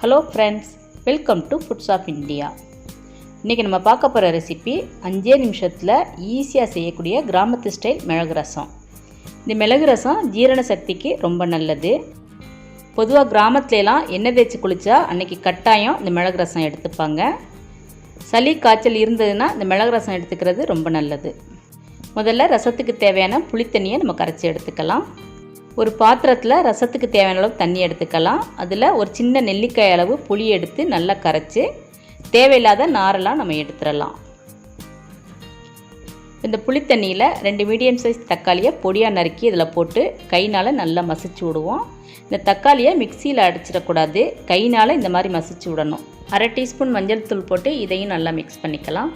Hello friends, welcome to foods of India. இன்றைக்கி நம்ம பார்க்க போகிற ரெசிபி 5 நிமிஷத்தில் ஈஸியாக செய்யக்கூடிய கிராமத்து ஸ்டைல் மிளகு ரசம். இந்த மிளகு ரசம் ஜீரண சக்திக்கு ரொம்ப நல்லது. பொதுவாக கிராமத்துலலாம் எண்ணெய் தேய்ச்சி குளித்தா அன்றைக்கி கட்டாயம் இந்த மிளகு ரசம் எடுத்துப்பாங்க. சளி காய்ச்சல் இருந்ததுன்னா இந்த மிளகு ரசம் எடுத்துக்கிறது ரொம்ப நல்லது. முதல்ல ரசத்துக்கு தேவையான புளித்தண்ணியை நம்ம கரைச்சி எடுத்துக்கலாம். ஒரு பாத்திரத்தில் ரசத்துக்கு தேவையான அளவு தண்ணி எடுத்துக்கலாம். அதில் ஒரு சின்ன நெல்லிக்காய் அளவு புளி எடுத்து நல்லா கரைச்சி தேவையில்லாத நாரெல்லாம் நம்ம எடுத்துடலாம். இந்த புளித்தண்ணியில் 2 மீடியம் சைஸ் தக்காளியை பொடியாக நறுக்கி இதில் போட்டு கைனால் நல்லா மசிச்சு விடுவோம். இந்த தக்காளியை மிக்சியில் அடிச்சிடக்கூடாது, கைனால் இந்த மாதிரி மசிச்சு விடணும். 1/2 டீஸ்பூன் மஞ்சள் தூள் போட்டு இதையும் நல்லா மிக்ஸ் பண்ணிக்கலாம்.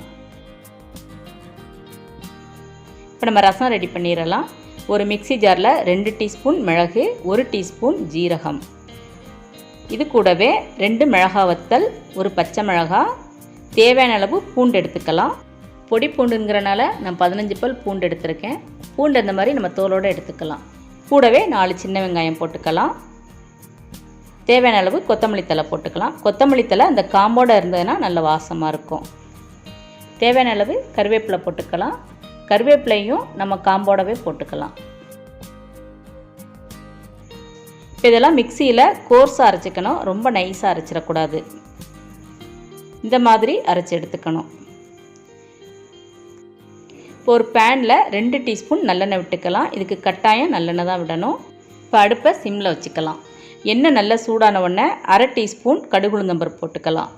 இப்போ நம்ம ரசம் ரெடி பண்ணிடலாம். ஒரு மிக்சி ஜாரில் 2 டீஸ்பூன் மிளகு, 1 டீஸ்பூன் ஜீரகம், இது கூடவே 2 மிளகா வத்தல், 1 பச்சை மிளகா, தேவையான அளவு பூண்டு எடுத்துக்கலாம். பொடி பூண்டுங்கிறனால நான் 15 பல் பூண்டு எடுத்திருக்கேன். பூண்டு அந்த மாதிரி நம்ம தோலோடு எடுத்துக்கலாம். கூடவே 4 சின்ன வெங்காயம் போட்டுக்கலாம். தேவையான அளவு கொத்தமல்லி தழை போட்டுக்கலாம். கொத்தமல்லி தழை அந்த காம்போடு இருந்ததுன்னா நல்ல வாசமாக இருக்கும். தேவையான அளவு கருவேப்பிலை போட்டுக்கலாம். கருவேப்பிலையும் நம்ம காம்போடவே போட்டுக்கலாம். இப்போ இதெல்லாம் மிக்சியில் கோர்ஸாக அரைச்சிக்கணும், ரொம்ப நைஸாக அரைச்சிடக்கூடாது. இந்த மாதிரி அரைச்சி எடுத்துக்கணும். இப்போ ஒரு பேனில் 2 டீஸ்பூன் நல்லெண்ணெய் விட்டுக்கலாம். இதுக்கு கட்டாயம் நல்லெண்ணெய் தான் விடணும். இப்போ அடுப்பை சிம்மில் வச்சுக்கலாம். எண்ணெய் நல்லா சூடான உடனே 1/2 டீஸ்பூன் கடுகுளுந்தம்பருப்பு போட்டுக்கலாம்.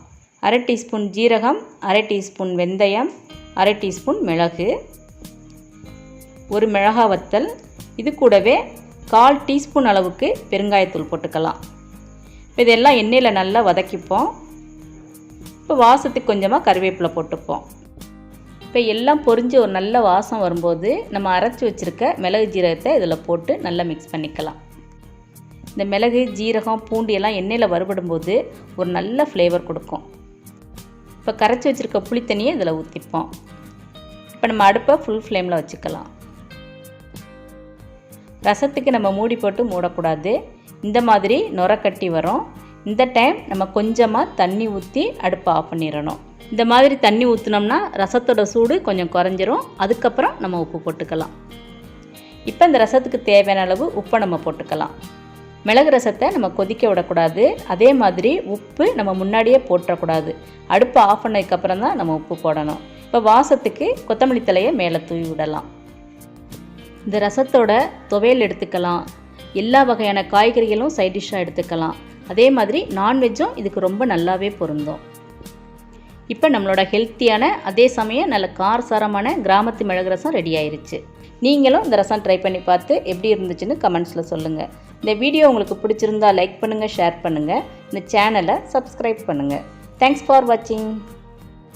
1/2 டீஸ்பூன் ஜீரகம், 1/2 டீஸ்பூன் வெந்தயம், 1/2 டீஸ்பூன் மிளகு, 1 மிளகா வத்தல், இது கூடவே 1/4 டீஸ்பூன் அளவுக்கு பெருங்காயத்தூள் போட்டுக்கலாம். இப்போ இதெல்லாம் எண்ணெயில் நல்லா வதக்கிப்போம். இப்போ வாசத்துக்கு கொஞ்சமாக கருவேப்பிலை போட்டுப்போம். இப்போ எல்லாம் பொரிஞ்சு ஒரு நல்ல வாசம் வரும்போது நம்ம அரைச்சி வச்சுருக்க மிளகு ஜீரகத்தை இதில் போட்டு நல்லா மிக்ஸ் பண்ணிக்கலாம். இந்த மிளகு ஜீரகம் பூண்டு எல்லாம் எண்ணெயில் வறுபடும்போது ஒரு நல்ல ஃப்ளேவர் கொடுக்கும். இப்போ கரைச்சி வச்சுருக்க புளித்தண்ணியை இதில் ஊற்றிப்போம். இப்போ நம்ம அடுப்பை ஃபுல் ஃப்ளேமில் வச்சுக்கலாம். ரசத்துக்கு நம்ம மூடி போட்டு மூடக்கூடாது. இந்த மாதிரி நுர கட்டி வரும். இந்த டைம் நம்ம கொஞ்சமாக தண்ணி ஊற்றி அடுப்பை ஆஃப் பண்ணிடணும். இந்த மாதிரி தண்ணி ஊற்றினோம்னா ரசத்தோட சூடு கொஞ்சம் குறைஞ்சிரும். அதுக்கப்புறம் நம்ம உப்பு போட்டுக்கலாம். இப்போ இந்த ரசத்துக்கு தேவையான அளவு உப்பை நம்ம போட்டுக்கலாம். மிளகு ரசத்தை நம்ம கொதிக்க விடக்கூடாது. அதே மாதிரி உப்பு நம்ம முன்னாடியே போட்டுறக்கூடாது. அடுப்பை ஆஃப் பண்ணதுக்கப்புறம் தான் நம்ம உப்பு போடணும். இப்போ வாசத்துக்கு கொத்தமல்லி தழையை மேலே தூவி விடலாம். இந்த ரசத்தோட துவையல் எடுத்துக்கலாம். எல்லா வகையான காய்கறிகளும் சைட் டிஷ்ஷாக எடுத்துக்கலாம். அதே மாதிரி நான்வெஜ்ஜும் இதுக்கு ரொம்ப நல்லாவே பொருந்தும். இப்போ நம்மளோட ஹெல்த்தியான அதே சமயம் நல்ல காரசாரமான கிராமத்து மிளகு ரசம் ரெடி ஆயிருச்சு. நீங்களும் இந்த ரசம் ட்ரை பண்ணி பார்த்து எப்படி இருந்துச்சுன்னு கமெண்ட்ஸில் சொல்லுங்கள். இந்த வீடியோ உங்களுக்கு பிடிச்சிருந்தா லைக் பண்ணுங்கள், ஷேர் பண்ணுங்கள். இந்த சேனலை சப்ஸ்கிரைப் பண்ணுங்கள். தேங்க்ஸ் ஃபார் வாட்சிங்.